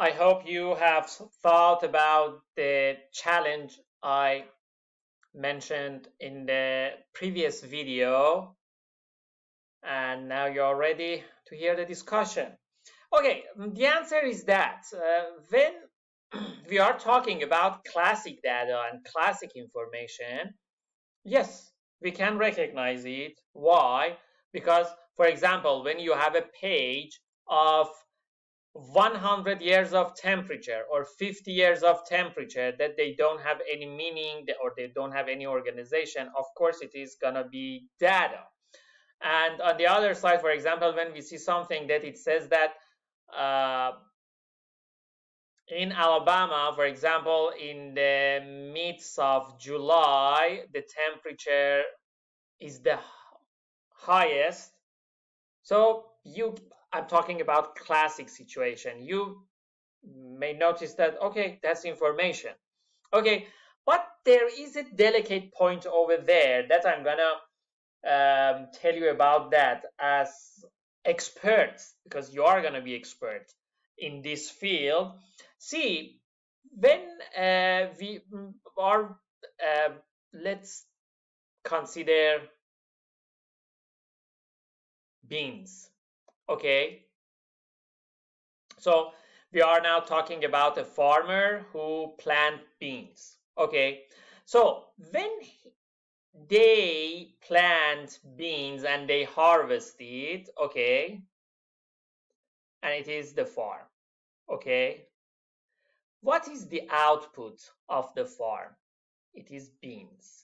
I hope you have thought about the challenge I mentioned in the previous video, and now you're ready to hear the discussion. Okay, the answer is that when we are talking about classic data and classic information, yes, we can recognize it. Why? Because, for example, when you have a page of 100 years of temperature or 50 years of temperature that they don't have any meaning or they don't have any organization, of course it is gonna be data. And on the other side, for example, when we see something that it says that in Alabama, for example, in the midst of July, the temperature is the highest. So I'm talking about classic situation. You may notice that, okay, that's information. Okay, but there is a delicate point over there that I'm gonna tell you about that as experts, because you are gonna be expert in this field. See, when we are, let's consider beans. Okay, so we are now talking about a farmer who plant beans. Okay, so when they plant beans and they harvest it, okay, and it is the farm. Okay, what is the output of the farm? It is beans.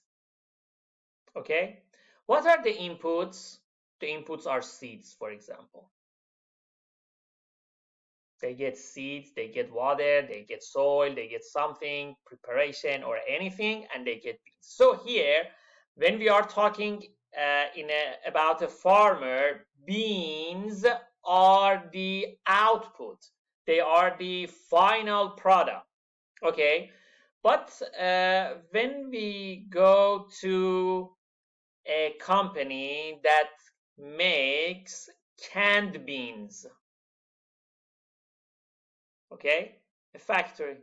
Okay, what are the inputs? The inputs are seeds, for example. They get seeds, they get water, they get soil, they get something, preparation or anything, and they get beans. So here, when we are talking about a farmer, beans are the output. They are the final product. Okay, but when we go to a company that makes canned beans, okay, a factory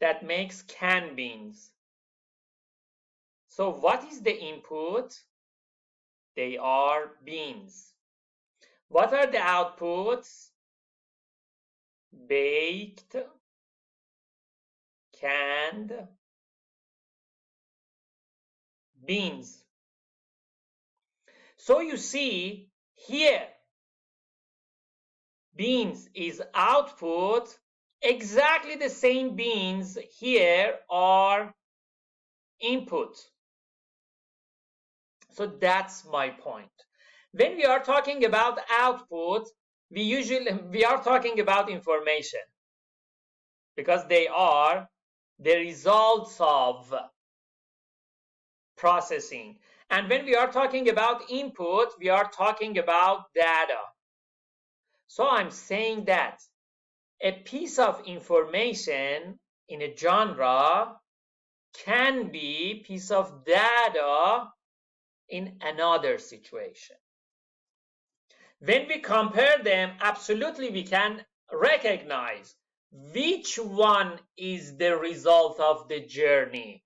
that makes canned beans. So what is the input? They are beans. What are the outputs? Baked, canned beans. So you see here, beans is output. Exactly the same beans here are input. So that's my point. When we are talking about output, we are talking about information because they are the results of processing. And when we are talking about input, we are talking about data. So I'm saying that a piece of information in a genre can be piece of data in another situation. When we compare them, absolutely we can recognize which one is the result of the journey.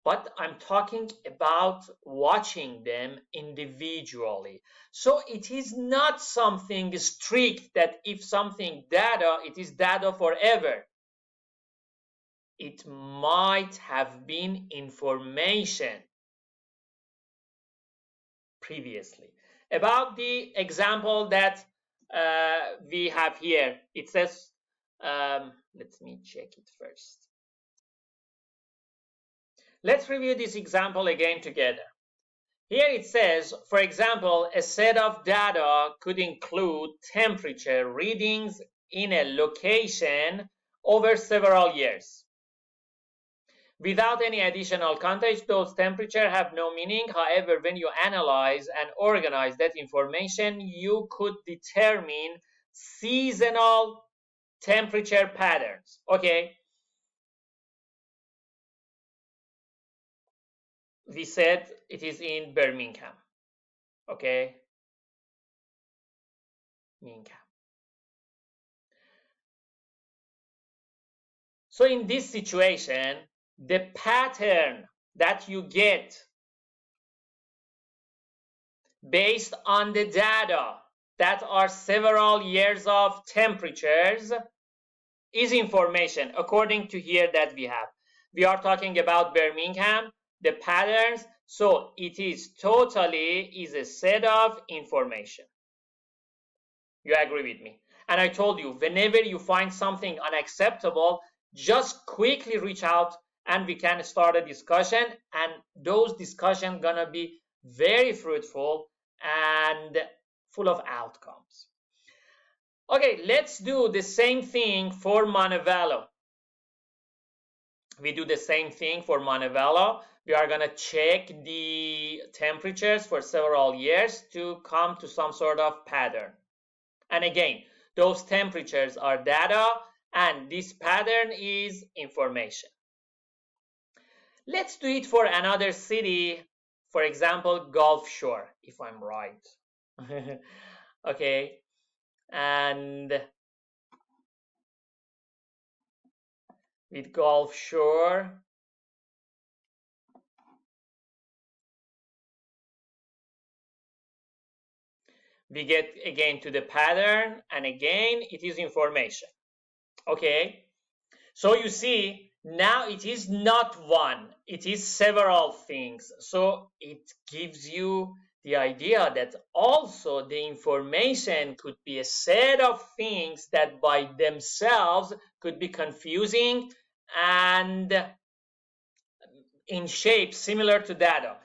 But I'm talking about watching them individually. So it is not something strict that if something data, it is data forever. It might have been information previously. About the example that we have here, it says, let me check it first. Let's review this example again together. Here it says, for example, a set of data could include temperature readings in a location over several years. Without any additional context, those temperatures have no meaning. However, when you analyze and organize that information, you could determine seasonal temperature patterns. Okay, we said it is in Birmingham. Okay, Birmingham. So in this situation, the pattern that you get based on the data that are several years of temperatures is information according to here that we have. We are talking about Birmingham, the patterns, so it is totally is a set of information. You agree with me? And I told you, whenever you find something unacceptable, just quickly reach out and we can start a discussion, and those discussions gonna be very fruitful and full of outcomes. Okay, let's do the same thing for Montevallo. We do the same thing for Montevallo. We are gonna check the temperatures for several years to come to some sort of pattern. And again, those temperatures are data and this pattern is information. Let's do it for another city, for example, Gulf Shore, if I'm right. Okay, and with Gulf Shore, we get again to the pattern, and again it is information. Okay, so you see now it is not one, it is several things. So it gives you the idea that also the information could be a set of things that by themselves could be confusing and in shape similar to data.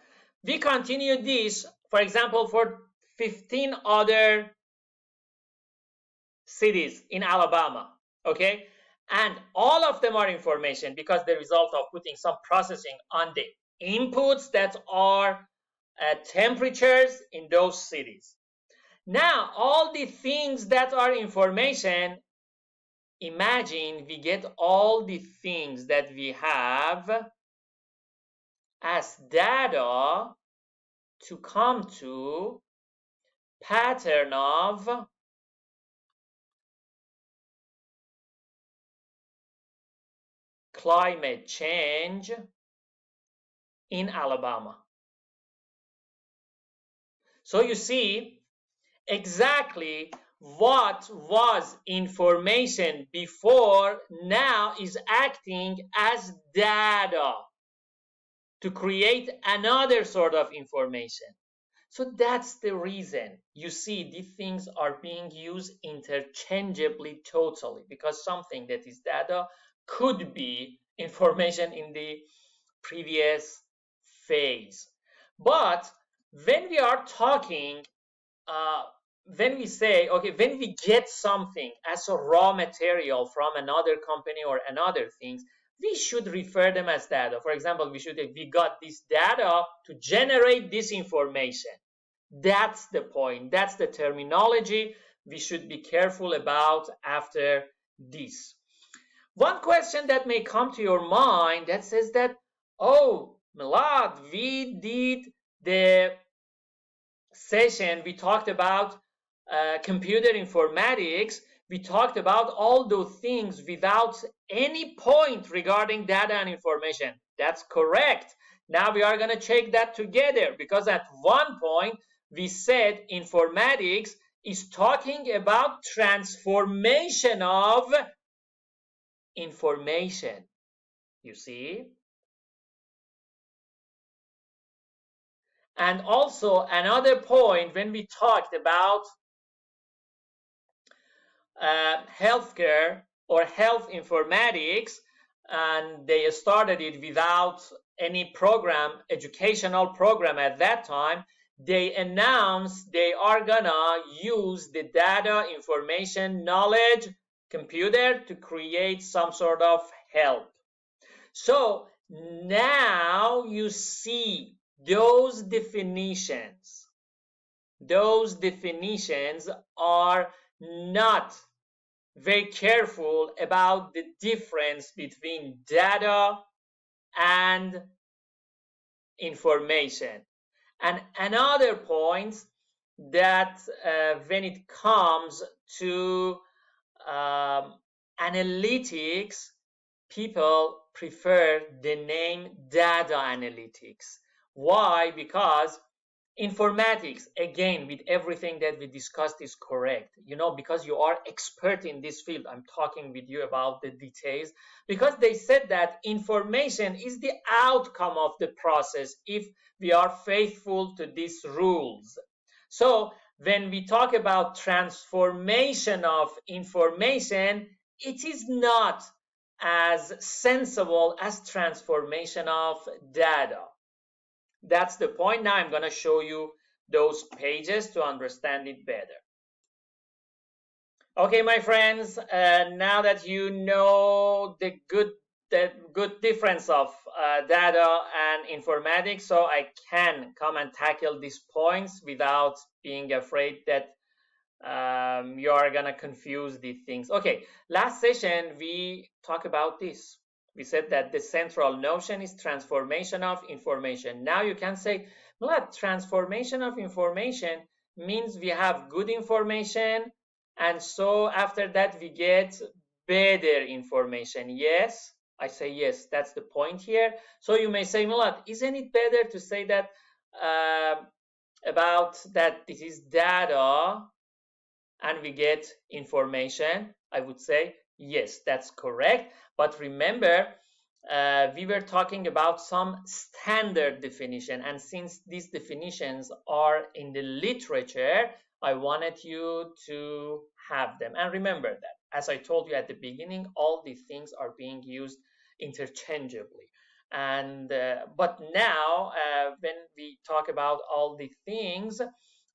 We continue this, for example, for 15 other cities in Alabama, okay? And all of them are information because the result of putting some processing on the inputs that are temperatures in those cities. Now, all the things that are information, imagine we get all the things that we have as data to come to pattern of climate change in Alabama. So you see exactly what was information before now is acting as data to create another sort of information. So that's the reason you see these things are being used interchangeably totally, because something that is data could be information in the previous phase. But when we are talking, when we say, okay, when we get something as a raw material from another company or another things, we should refer them as data. For example, we got this data to generate this information. That's the point. That's the terminology we should be careful about after this. One question that may come to your mind that says that, oh, Milad, we did the session, we talked about computer informatics, we talked about all those things without any point regarding data and information. That's correct. Now we are going to check that together, because at one point we said informatics is talking about transformation of information. You see? And also another point when we talked about healthcare or health informatics, and they started it without any program, educational program at that time, they announced they are gonna use the data, information, knowledge, computer to create some sort of help. So now you see those definitions are not very careful about the difference between data and information. And another point that when it comes to analytics, people prefer the name data analytics. Why? Because informatics, again, with everything that we discussed, is correct. Because you are expert in this field, I'm talking with you about the details, because they said that information is the outcome of the process if we are faithful to these rules. So when we talk about transformation of information, it is not as sensible as transformation of data. That's the point. Now I'm going to show you those pages to understand it better. Okay, my friends, now that you know the good difference of data and informatics, so I can come and tackle these points without being afraid that you are going to confuse the things. Okay, last session we talked about this. We said that the central notion is transformation of information. Now you can say, well, transformation of information means we have good information, and so after that we get better information. Yes, I say yes, that's the point here. So you may say, Milad, isn't it better to say that about that this is data and we get information? I would say yes, that's correct. But remember, we were talking about some standard definition, and since these definitions are in the literature, I wanted you to have them. And remember that, as I told you at the beginning, all these things are being used interchangeably. And but now, when we talk about all the things,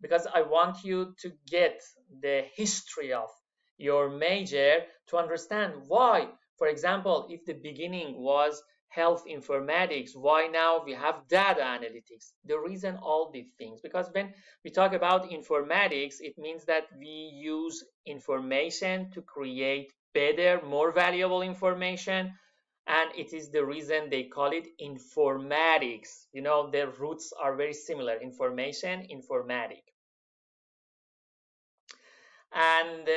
because I want you to get the history of your major to understand why. For example, if the beginning was health informatics, why now we have data analytics? The reason all these things, because when we talk about informatics, it means that we use information to create better, more valuable information, and it is the reason they call it informatics. Their roots are very similar: information, informatic. And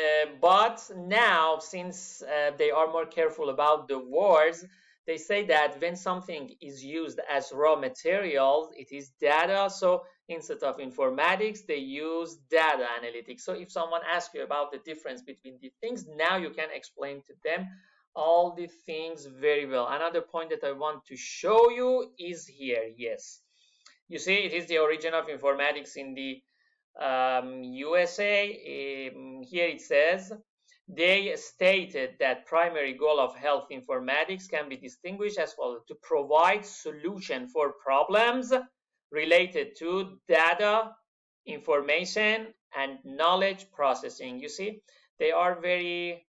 but now, since they are more careful about the words, they say that when something is used as raw materials, it is data. So instead of informatics, they use data analytics. So if someone asks you about the difference between the things, now you can explain to them all the things very well. Another point that I want to show you is here. Yes, you see, it is the origin of informatics in the USA. Here it says, they stated that primary goal of health informatics can be distinguished as follows: to provide solution for problems related to data, information, and knowledge processing. You see, they are very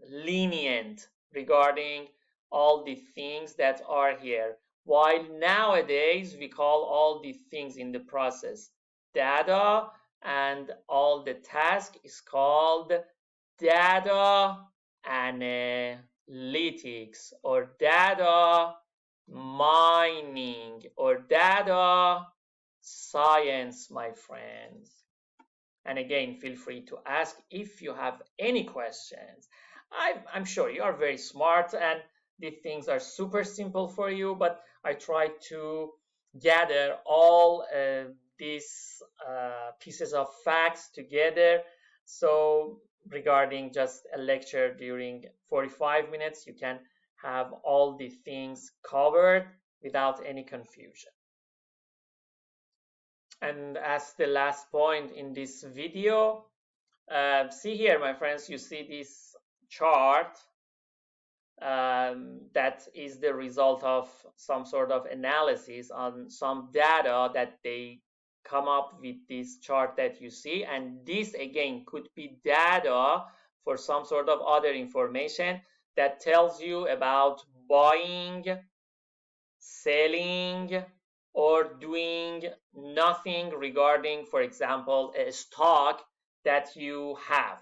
lenient regarding all the things that are here. While nowadays we call all the things in the process data, and all the task is called data analytics or data mining or data science, my friends. And again, feel free to ask if you have any questions. I'm sure you are very smart and the things are super simple for you, but I try to gather all these pieces of facts together. So regarding just a lecture during 45 minutes, you can have all the things covered without any confusion. And as the last point in this video, see here, my friends, you see this chart that is the result of some sort of analysis on some data that they come up with this chart that you see. And this again could be data for some sort of other information that tells you about buying, selling, or doing nothing regarding, for example, a stock that you have.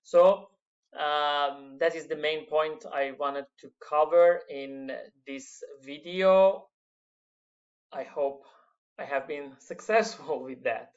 So that is the main point I wanted to cover in this video. I hope I have been successful with that.